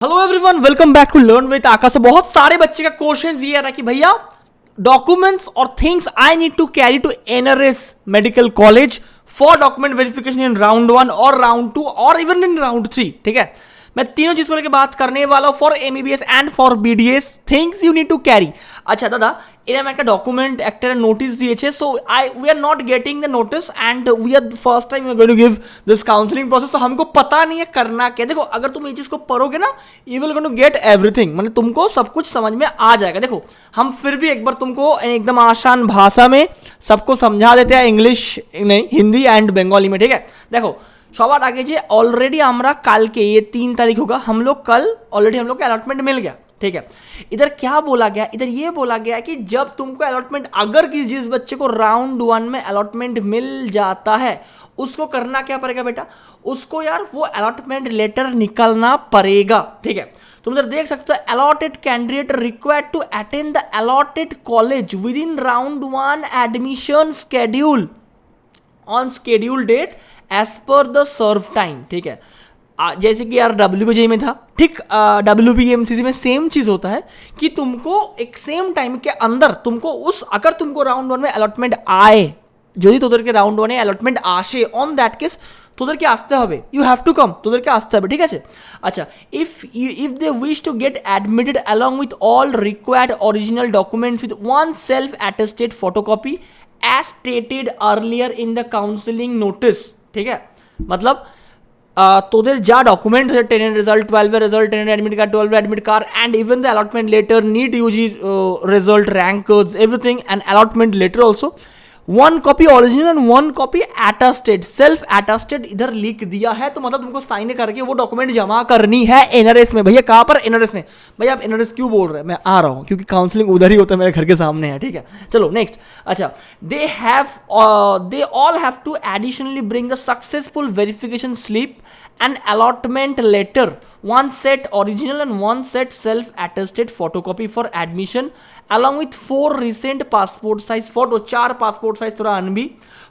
Hello everyone, welcome back to learn with Akash. तो बहुत सारे बच्चे का क्वेश्चन ये आ रहा है कि भैया डॉक्यूमेंट्स और things I need to carry to NRS medical college for document verification in round 1 और राउंड 2 और इवन इन राउंड 3। ठीक है, मैं तीनों चीज को लेकर बात करने वाला हूं for MBBS and for BDS things you need to carry. अच्छा दादा, এরকম একটা ডকুমেন্ট একটা নোটিস দিয়েছে, so we are not getting the notice and we are first time we are going to give this counselling process. तो हमको पता नहीं है करना क्या। देखो, अगर तुम ये चीज़ को पढ़ोगे ना, you will going to get everything, मतलब तुमको सब कुछ समझ में आ जाएगा। देखो, हम फिर भी एक बार तुमको एकदम आसान भाषा में सबको समझा देते हैं, इंग्लिश नहीं, हिंदी एंड बंगाली में। ठीक है, देखो সবার আগে যে অলরেডি আমরা কালকে ये 3 तारीख होगा, हम लोग कल ऑलरेडी हम लोग को अलॉटमेंट मिल गया। ठीक है, इधर क्या बोला गया, इधर ये बोला गया कि जब तुमको अलॉटमेंट, अगर जिस बच्चे को राउंड 1 में अलॉटमेंट मिल जाता है उसको करना क्या पड़ेगा बेटा, उसको यार वो अलॉटमेंट लेटर निकालना पड़ेगा। ठीक है, तुम इधर देख सकते हो, allotted candidate required to attend the allotted college within round 1 admission schedule on schedule date as per the server time. ठीक है, जैसे कि यार WBJ में था, ठीक, WBMCC में सेम चीज़ होता है कि तुमको एक सेम टाइम के अंदर तुमको अगर तुमको राउंड 1 में अलॉटमेंट आए, যদি তোদেরকে রাউন্ড 1 এ अलॉटमेंट আসে, অন দ্যাট কেস তোদেরকে আসতে হবে, ইউ হ্যাভ টু কাম, তোদেরকে আসতে হবে। ঠিক আছে, আচ্ছা, if they wish to get admitted along with all required original documents with one self attested photocopy as stated earlier in the counselling notice. ठीक है, मतलब তোদের যা ডকুমেন্ট আছে, 10 result, 12 result, 10 admit card, 12 admit card and even the allotment letter, NEET UG result, rank codes, everything and allotment letter also, 1 copy original and 1 copy attested, self attested इधर लिख दिया है। तो मतलब तुमको साइन करके वो डॉक्यूमेंट जमा करनी है एनआरएस में। भैया कहाँ पर? एनआरएस में। भैया आप एनआरएस क्यों बोल रहे हैं? मैं आ रहा हूँ, क्योंकि काउंसलिंग उधर ही होता है, मेरे घर के सामने है। ठीक है, चलो नेक्स्ट। अच्छा, they all have to additionally bring the successful verification slip and allotment letter, 1 set original and 1 set self attested photocopy for admission along with 4 recent passport size photo। 4 passport size তোরা আনবি,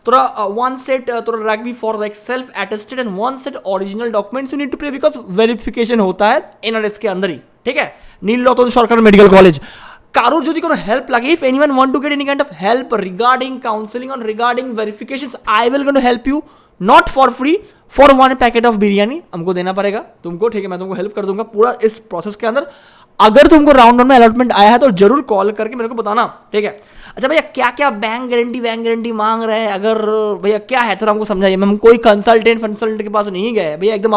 তোরা 1 set তোরা রাখবি for like self attested and 1 set original documents you need to pay because verification होता है NRS के अंदर ही। ठीक है, নীলরতন সরকার মেডিকেল কলেজ। কারোর যদি কোনো হেল্প লাগে, if anyone want to get any kind of help regarding counselling or regarding verifications, I will going to help you not for free, for 1 packet of biryani हमको देना पड़ेगा तुमको। ठीक है, मैं तुमको हेल्प कर दूंगा पूरा इस प्रोसेस के अंदर। अगर तुमको राउंड 1 में अलॉटमेंट आया है तो जरूर कॉल करके मेरे को बताना। ठीक है, अच्छा भैया क्या क्या बैंक गारंटी मांग रहे हैं, अगर भैया क्या है थोड़ा हमको समझाइए। हम कोई कंसल्टेंट के पास नहीं गए भैया, एकदम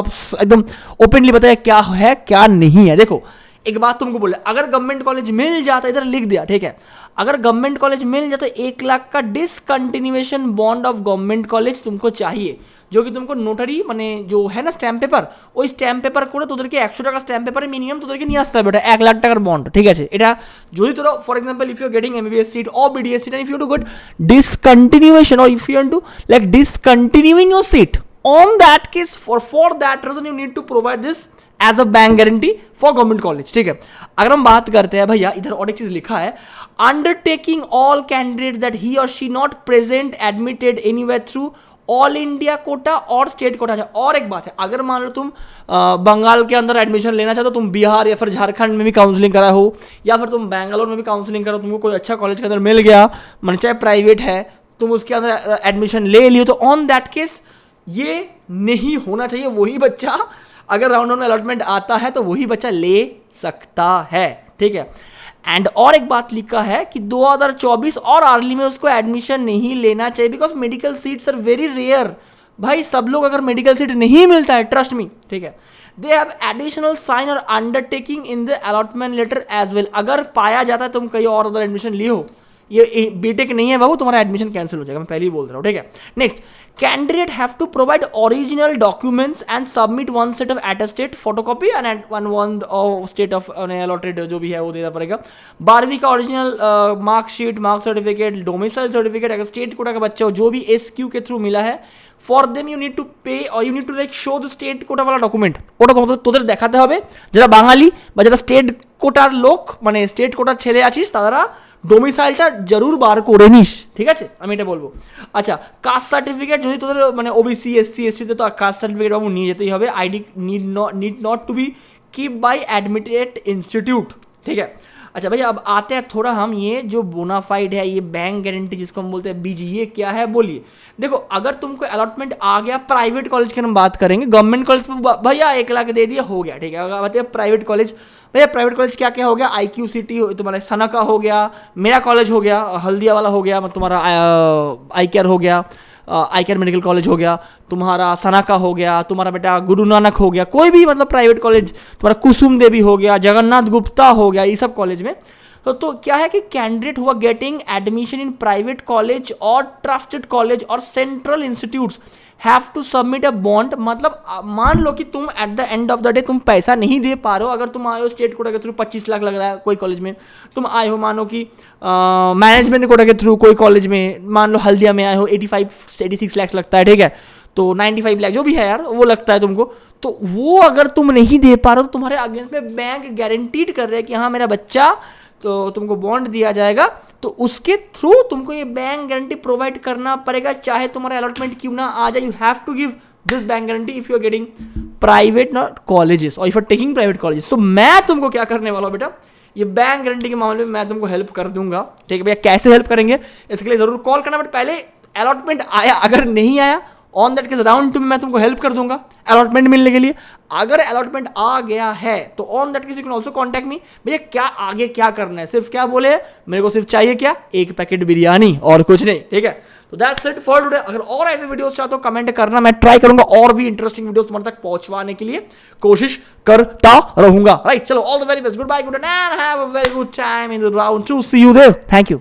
ओपनली बताइए क्या है क्या नहीं है। देखो, एक बात तुमको बोले, अगर गवर्नमेंट कॉलेज मिल जाता, इधर लिख दिया। ठीक है, अगर गवर्नमेंट कॉलेज मिल जाता, 1 लाख का discontinuation bond of government college तुमको चाहिए, जो कि तुमको নোটারি মানে जो है ना স্ট্যাম্প পেপার, ওই স্ট্যাম্প পেপার করে তোদেরকে 100 টাকা স্ট্যাম্প পেপারে মিনিমাম তোদেরকে নিয়ে আসতে হবে। এটা 1 লাখ টাকার বন্ড। ঠিক আছে, এটা যদি তোরা for example if you are getting MBBS seat or BDS seat and if you to get discontinuation or if you want to like discontinuing your seat, on that case for that reason you need to provide this as a bank guarantee for government college. ठीक है, अगर हम बात करते हैं भैया, इधर और एक चीज लिखा है, undertaking all candidate that he or she not present admitted anywhere through all India quota or state Kota. और एक बात है, अगर मान लो तुम बंगाल के अंदर एडमिशन लेना चाहते हो, तुम बिहार या फिर झारखंड में भी काउंसलिंग करा हो, या फिर तुम बैंगलोर में भी काउंसलिंग करो, तुमको कोई अच्छा कॉलेज के अंदर मिल गया, मतलब चाहे प्राइवेट है, तुम उसके अंदर एडमिशन ले लियो, तो ऑन दैट केस ये नहीं होना चाहिए। वही बच्चा अगर राउंड 1 में अलॉटमेंट आता है तो वही बच्चा ले सकता है। ठीक है, एंड और एक बात लिखा है कि 2024 और अर्ली में उसको एडमिशन नहीं लेना चाहिए because medical seats are very rare. भाई सब लोग अगर मेडिकल सीट नहीं मिलता है, ट्रस्ट मी। ठीक है, दे हैव एडिशनल साइन और undertaking in the allotment letter as well. अगर पाया जाता है तुम कहीं और उधर एडमिशन लिए हो, ये बीटेक नहीं है बाबू, तुम्हारा एडमिशन कैंसिल हो जाएगा, मैं पहले ही बोल रहा हूँ। ठीक है, next, candidate have to provide original documents and submit 1 set of attested photocopy and one state of allotted जो भी है वो देना पड़ेगा। 12वीं का original marksheet, mark certificate, domicile certificate, अगर स्टेट कोटा का बच्चा हो जो भी SQ के थ्रू मिला है, for them you need to pay और you need to like show the state quota वाला डॉक्यूमेंट। ওটা তোদের দেখাতে হবে, যারা বাঙালি বা যারা স্টেট কোটার লোক, মানে স্টেট কোটার ছেলে আছিস, তারা ডোমিসাইলটা জরুর বার করে নিস। ঠিক আছে, আমি এটা বলবো। আচ্ছা, কাস্ট সার্টিফিকেট যদি তোদের মানে ওবিসি SC ST তে তো কাস্ট সার্টিফিকেট বাবু নিয়ে যেতেই হবে। ID need not to be keep by admitted institute, ठीक है। अच्छा भैया अब आते हैं थोड़ा हम ये जो बोनाफाइड है, ये बैंक गारंटी जिसको हम बोलते हैं बीजी, ये क्या है बोलिए। देखो अगर तुमको अलॉटमेंट आ गया, प्राइवेट कॉलेज की हम बात करेंगे, गवर्नमेंट कॉलेज भैया 1 लाख दे दिया हो गया, ठीक है। अगर बताइए प्राइवेट कॉलेज, भैया प्राइवेट कॉलेज क्या क्या हो गया, IQCT तुम्हारा सना का हो गया, मेरा कॉलेज हो गया, हल्दिया वाला हो गया, तुम्हारा आई केयर हो गया, आई केयर मेडिकल कॉलेज हो गया, तुम्हारा सना का हो गया, तुम्हारा बेटा गुरु नानक हो गया, कोई भी मतलब प्राइवेट कॉलेज, तुम्हारा कुसुम देवी हो गया, जगन्नाथ गुप्ता हो गया, ये सब कॉलेज में तो क्या है कि candidate who getting admission in private college और ट्रस्टेड कॉलेज और central institutes have to submit a bond. मतलब मान लो कि तुम at the end of the day तुम पैसा नहीं दे पा रहे हो, अगर तुम आए हो स्टेट कोटा के थ्रू 25 लाख लग रहा है कोई कॉलेज में, तुम आए हो मानो कि मैनेजमेंट कोटा के थ्रू कोई कॉलेज में, मान लो हल्दिया में आए हो 86 लाख लगता है, ठीक है, तो 95 लाख जो भी है यार वो लगता है तुमको, तो वो अगर तुम नहीं दे पा रहे हो तो तुम्हारे अगेंस्ट में बैंक गारंटीड कर रहे हैं कि हाँ मेरा बच्चा, तो तुमको बॉन्ड दिया जाएगा, तो उसके थ्रू तुमको ये बैंक गारंटी प्रोवाइड करना पड़ेगा, चाहे तुम्हारा अलॉटमेंट क्यों ना आ जाए। You have to give this bank guarantee if you are getting private not colleges or if are taking private colleges. तो मैं तुमको क्या करने वाला हूँ बेटा, ये बैंक गारंटी के मामले में मैं तुमको हेल्प कर दूंगा, ठीक है भैया। कैसे हेल्प करेंगे इसके लिए जरूर कॉल करना, बट पहले अलॉटमेंट आया, अगर नहीं आया ऑन दैट केस राउंड 2 में मैं तुमको हेल्प कर दूंगा अलॉटमेंट मिलने के लिए। अगर अलॉटमेंट आ गया है तो on that case you can also contact me, भैया क्या आगे क्या करना है, सिर्फ क्या बोले मेरे को सिर्फ चाहिए क्या, 1 पैकेट बिरयानी और कुछ नहीं, ठीक है। तो दैट्स इट फॉर टुडे। अगर और ऐसे वीडियोस चाहते हो कमेंट करना, मैं ट्राई करूंगा और भी इंटरेस्टिंग वीडियोस तुम्हारे तक पहुंचवाने के लिए कोशिश करता रहूंगा, राइट। चलो all the very best, good bye, good and have a very good time in the round 2, see you there, thank you.